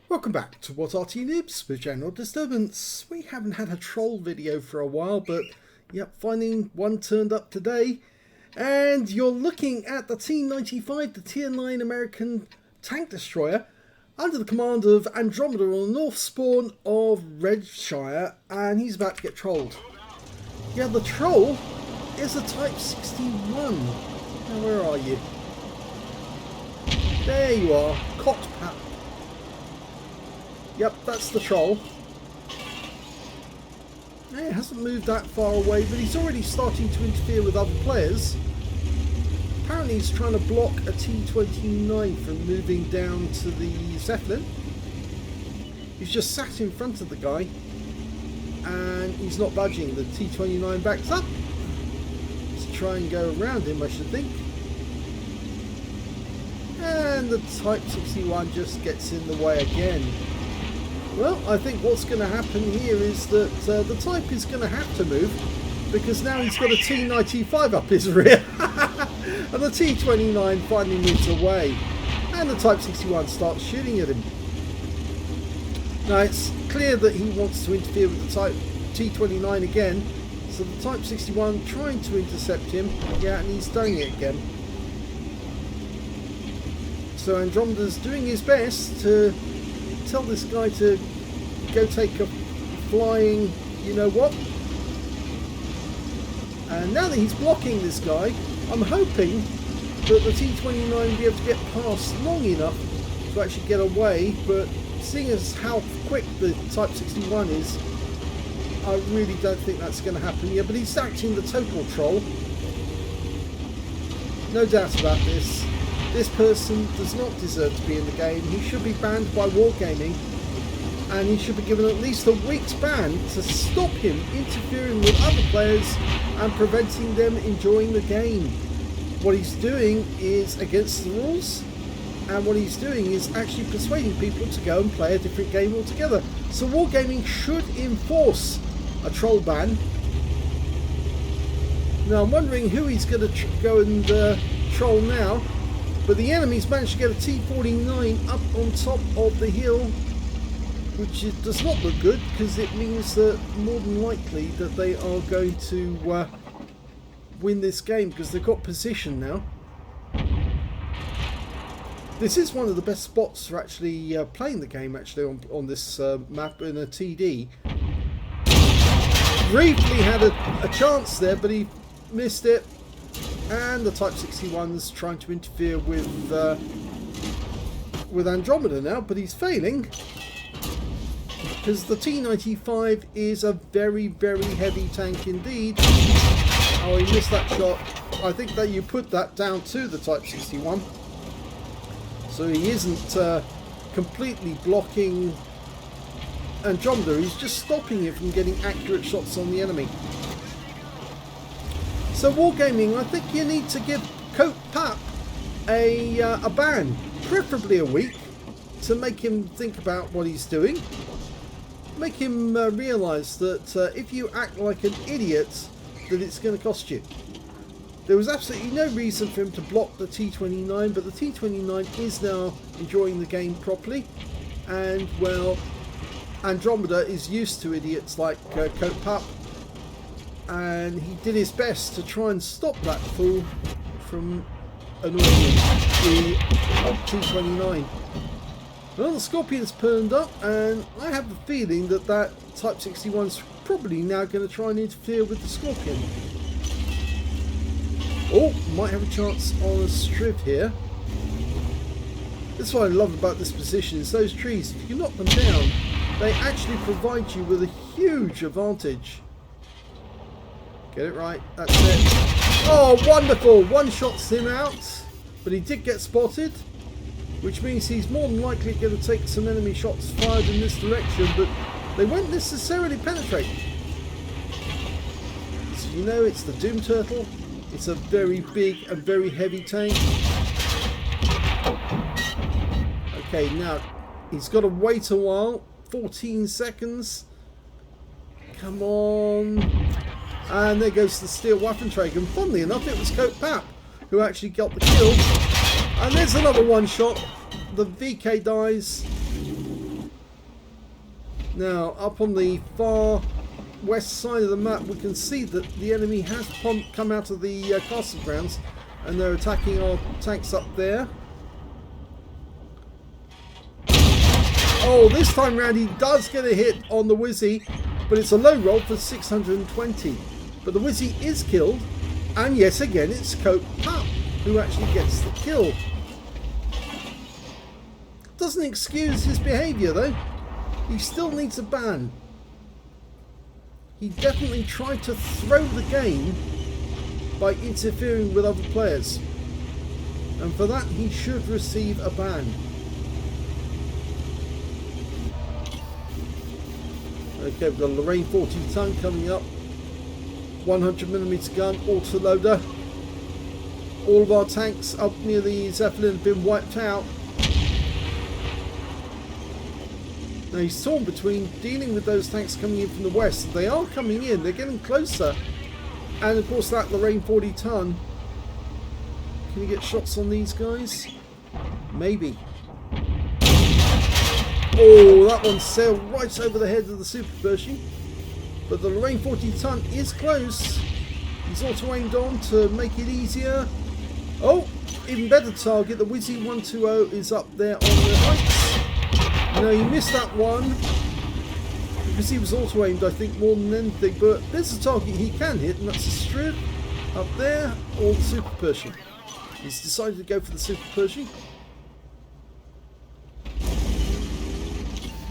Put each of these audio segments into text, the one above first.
Welcome back to What Arty Noobs with General Disturbance. We haven't had a troll video for a while, but yep, finally one turned up today. And you're looking at the T-95, the Tier 9 American tank destroyer, under the command of Andromeda on the north spawn of Redshire, and he's about to get trolled. Yeah, the troll is a Type 61. Now, where are you? There you are, Cotpat. Yep, that's the troll. It hasn't moved that far away, but he's already starting to interfere with other players. Apparently he's trying to block a T-29 from moving down to the Zeppelin. He's just sat in front of the guy and he's not budging. The T-29 backs up to try and go around him, I should think. And the Type 61 just gets in the way again. Well, I think what's going to happen here is that the Type is going to have to move, because now he's got a T-95 up his rear. And the T-29 finally moves away. And the Type 61 starts shooting at him. Now it's clear that he wants to interfere with the Type T-29 again. So the Type 61 trying to intercept him. Yeah, and he's doing it again. So Andromeda's doing his best to tell this guy to go take a flying you-know-what. And now that he's blocking this guy, I'm hoping that the T-29 will be able to get past long enough to actually get away, but seeing as how quick the Type 61 is, I really don't think that's going to happen. Yeah, but he's acting the total troll. No doubt about this. This person does not deserve to be in the game. He should be banned by Wargaming, and he should be given at least a week's ban to stop him interfering with other players and preventing them enjoying the game. What he's doing is against the rules, and what he's doing is actually persuading people to go and play a different game altogether. So Wargaming should enforce a troll ban. Now I'm wondering who he's going to go and troll now. But the enemy's managed to get a T-49 up on top of the hill, which does not look good, because it means that more than likely that they are going to win this game, because they've got position now. This is one of the best spots for actually playing the game actually on this map in a TD. Briefly had a chance there, but he missed it. And the Type 61's trying to interfere with Andromeda now, but he's failing, because the T-95 is a very, very heavy tank indeed. Oh, he missed that shot. I think that you put that down to the Type 61. So he isn't completely blocking Andromeda, he's just stopping it from getting accurate shots on the enemy. So Wargaming, I think you need to give Cotpat a ban, preferably a week, to make him think about what he's doing. Make him realise that if you act like an idiot, that it's going to cost you. There was absolutely no reason for him to block the T-29, but the T-29 is now enjoying the game properly. And, well, Andromeda is used to idiots like Cotpat. And he did his best to try and stop that fool from annoying the T-29. Well, the Scorpion's turned up, and I have a feeling that that Type 61's probably now going to try and interfere with the Scorpion. Oh, might have a chance on a striv here. That's what I love about this position, is those trees, if you knock them down, they actually provide you with a huge advantage. Get it right, that's it. Oh, wonderful! One shots him out, but he did get spotted, which means he's more than likely going to take some enemy shots fired in this direction, but they won't necessarily penetrate. So you know, it's the Doom Turtle. It's a very big and very heavy tank. Okay, now he's got to wait a while. 14 seconds. Come on. And there goes the steel Waffenträger. And funnily enough, it was Cotpat who actually got the kill. And there's another one shot. The VK dies. Now, up on the far west side of the map, we can see that the enemy has come out of the castle grounds, and they're attacking our tanks up there. Oh, this time round he does get a hit on the Wizzy, but it's a low roll for 620. But the Wizzy is killed, and yes, again, it's Cope Pup who actually gets the kill. Doesn't excuse his behaviour though. He still needs a ban. He definitely tried to throw the game by interfering with other players. And for that he should receive a ban. Okay, we've got a Lorraine 40 ton coming up. 100mm gun, autoloader. All of our tanks up near the Zeppelin have been wiped out. Now he's torn between dealing with those tanks coming in from the west. They are coming in, they're getting closer. And of course that Lorraine 40 ton. Can you get shots on these guys? Maybe. Oh, that one sailed right over the head of the Super Pershing. But the Lorraine 40 ton is close. He's auto-aimed on to make it easier. Oh, even better target. The Wizzy 120 is up there on the heights. No, he missed that one. Because he was auto-aimed, I think, more than anything. But there's a target he can hit, and that's a strip up there, or the Super Pershing. He's decided to go for the Super Pershing.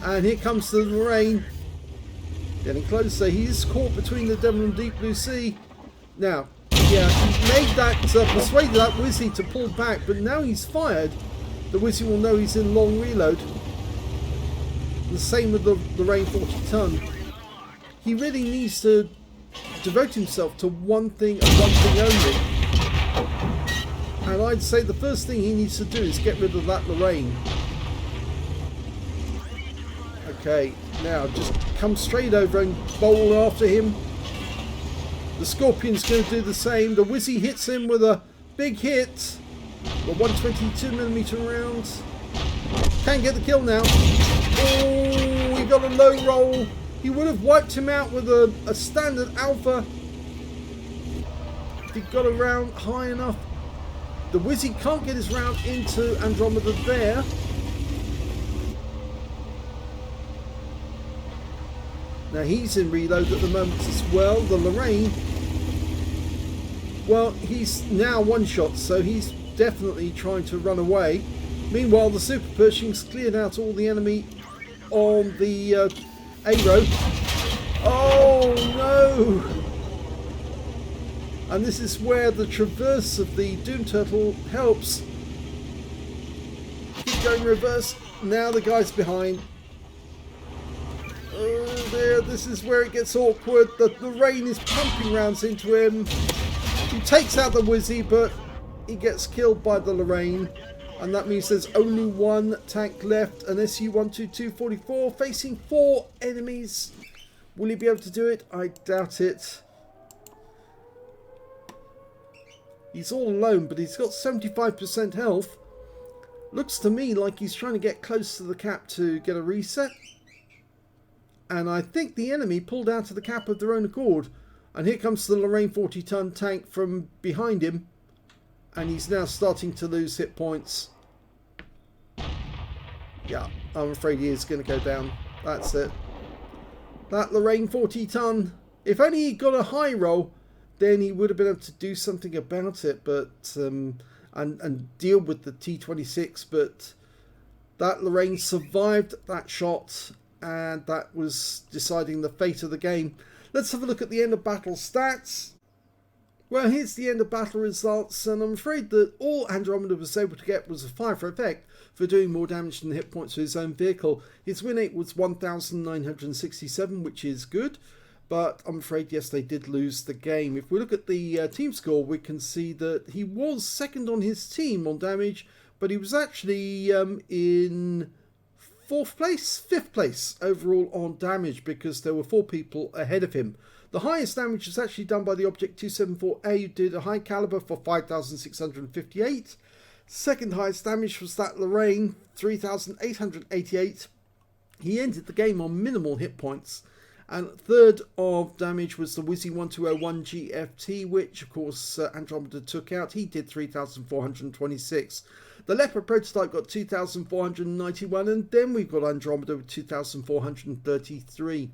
And here comes the Lorraine. Getting closer. He's caught between the Devil and Deep Blue Sea. Now, yeah, he made that, persuaded that Wizzy to pull back, but now he's fired. The Wizzy will know he's in long reload. The same with the Lorraine 40 ton. He really needs to devote himself to one thing and one thing only. And I'd say the first thing he needs to do is get rid of that Lorraine. Okay, now just come straight over and bowl after him. The Scorpion's going to do the same. The Wizzy hits him with a big hit. The 122mm round. Can't get the kill now. Oh, he got a low roll. He would have wiped him out with a standard alpha. If he got a round high enough. The Wizzy can't get his round into Andromeda there. Now he's in reload at the moment as well. The Lorraine, well, he's now one shot, so he's definitely trying to run away. Meanwhile, the Super Pershing's cleared out all the enemy on the A-row. Oh no! And this is where the traverse of the Doom Turtle helps. Keep going reverse. Now the guy's behind. Oh dear, this is where it gets awkward. The Lorraine is pumping rounds into him. He takes out the Wizzy, but he gets killed by the Lorraine. And that means there's only one tank left, an SU-122-44 facing 4 enemies. Will he be able to do it? I doubt it. He's all alone, but he's got 75% health. Looks to me like he's trying to get close to the cap to get a reset. And I think the enemy pulled out of the cap of their own accord. And here comes the Lorraine 40 ton tank from behind him. And he's now starting to lose hit points. Yeah, I'm afraid he is going to go down. That's it. That Lorraine 40 ton, if only he got a high roll, then he would have been able to do something about it, but and deal with the T-26. But that Lorraine survived that shot, and that was deciding the fate of the game. Let's have a look at the end of battle stats. Well, here's the end of battle results, and I'm afraid that all Andromeda was able to get was a fire for effect for doing more damage than the hit points to his own vehicle. His win rate was 1,967, which is good, but I'm afraid, yes, they did lose the game. If we look at the team score, we can see that he was second on his team on damage, but he was actually in fifth place overall on damage, because there were 4 people ahead of him. The highest damage was actually done by the Object 274A, who did a high caliber for 5,658. Second highest damage was that Lorraine, 3,888. He ended the game on minimal hit points. And third of damage was the Wizzy 1201 GFT, which of course Andromeda took out. He did 3,426. The Leopard prototype got 2,491, and then we've got Andromeda with 2,433.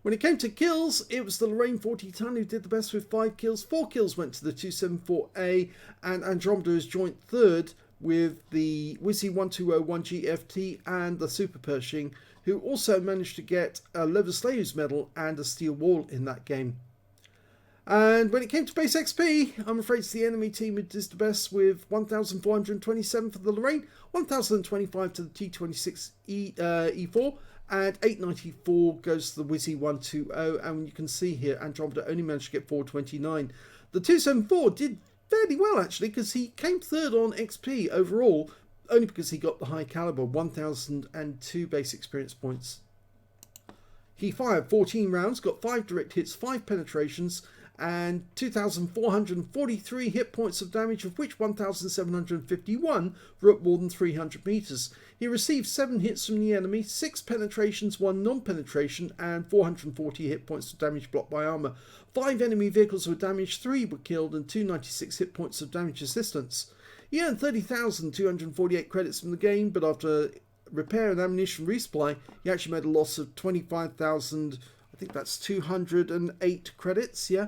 When it came to kills, it was the Lorraine 40 ton who did the best with 5 kills. 4 kills went to the 274A, and Andromeda is joint third with the Wizzy 1201 GFT and the Super Pershing, who also managed to get a Leather Slaves medal and a steel wall in that game. And when it came to base XP, I'm afraid it's the enemy team who did the best with 1,427 for the Lorraine, 1,025 to the T26 E4, and 894 goes to the Wizzy 120. And you can see here, Andromeda only managed to get 429. The 274 did fairly well actually, because he came third on XP overall, only because he got the high caliber, 1,002 base experience points. He fired 14 rounds, got 5 direct hits, 5 penetrations, and 2,443 hit points of damage, of which 1,751 were at more than 300 meters. He received 7 hits from the enemy, 6 penetrations, 1 non-penetration, and 440 hit points of damage blocked by armor. 5 enemy vehicles were damaged, 3 were killed, and 296 hit points of damage assistance. He earned 30,248 credits from the game, but after repair and ammunition resupply, he actually made a loss of 25,000, I think that's 208 credits, yeah.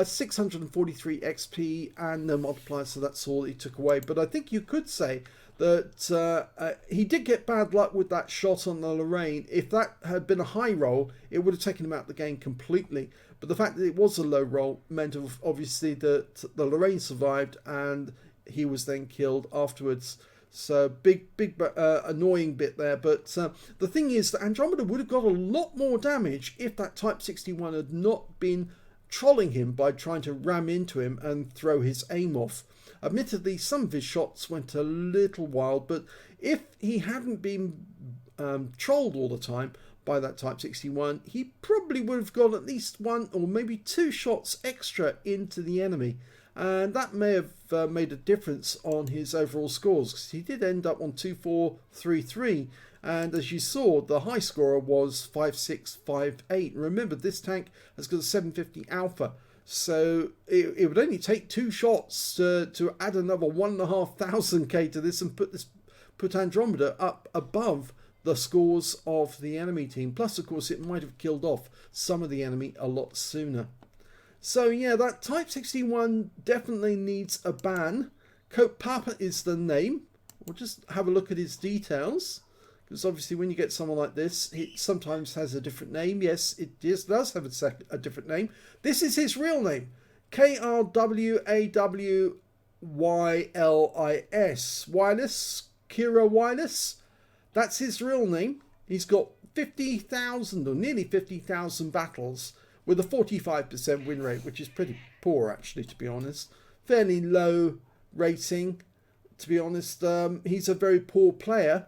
643 XP and no multiplier, so that's all he took away. But I think you could say that he did get bad luck with that shot on the Lorraine. If that had been a high roll, it would have taken him out of the game completely. But the fact that it was a low roll meant obviously that the Lorraine survived and he was then killed afterwards. So big annoying bit there. But the thing is that Andromeda would have got a lot more damage if that Type 61 had not been trolling him by trying to ram into him and throw his aim off. Admittedly, some of his shots went a little wild, but if he hadn't been trolled all the time by that Type 61, he probably would have got at least 1 or maybe 2 shots extra into the enemy. And that may have made a difference on his overall scores, because he did end up on 2433, and as you saw, the high scorer was 5658. Remember, this tank has got a 750 alpha, so it would only take 2 shots to add another 1,500k to this and put Andromeda up above the scores of the enemy team. Plus, of course, it might have killed off some of the enemy a lot sooner. So yeah, that Type 61 definitely needs a ban. Cope Papa is the name. We'll just have a look at his details, because obviously when you get someone like this, it sometimes has a different name. Yes, it does have a different name. This is his real name. KRWAWYLIS. Wireless. Krwawylis. That's his real name. He's got 50,000 or nearly 50,000 battles, with a 45% win rate, which is pretty poor actually, to be honest. Fairly low rating, to be honest. He's a very poor player,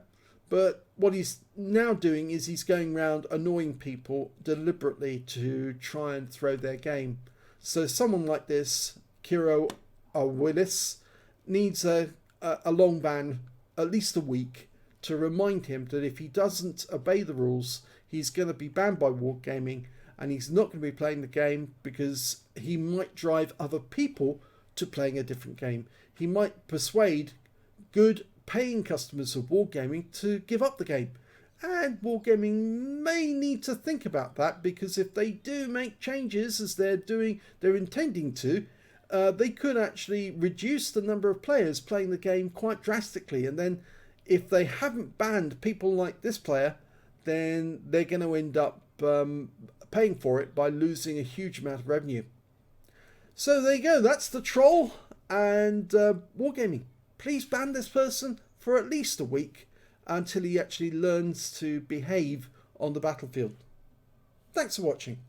but what he's now doing is he's going around annoying people deliberately to try and throw their game. So someone like this, Krwawylis, needs a long ban, at least a week, to remind him that if he doesn't obey the rules, he's going to be banned by Wargaming, and he's not going to be playing the game because he might drive other people to playing a different game. He might persuade good paying customers of Wargaming to give up the game. And Wargaming may need to think about that, because if they do make changes as they're intending to, they could actually reduce the number of players playing the game quite drastically. And then if they haven't banned people like this player, then they're going to end up paying for it by losing a huge amount of revenue. So there you go, that's the troll. And Wargaming, please ban this person for at least a week until he actually learns to behave on the battlefield. Thanks for watching.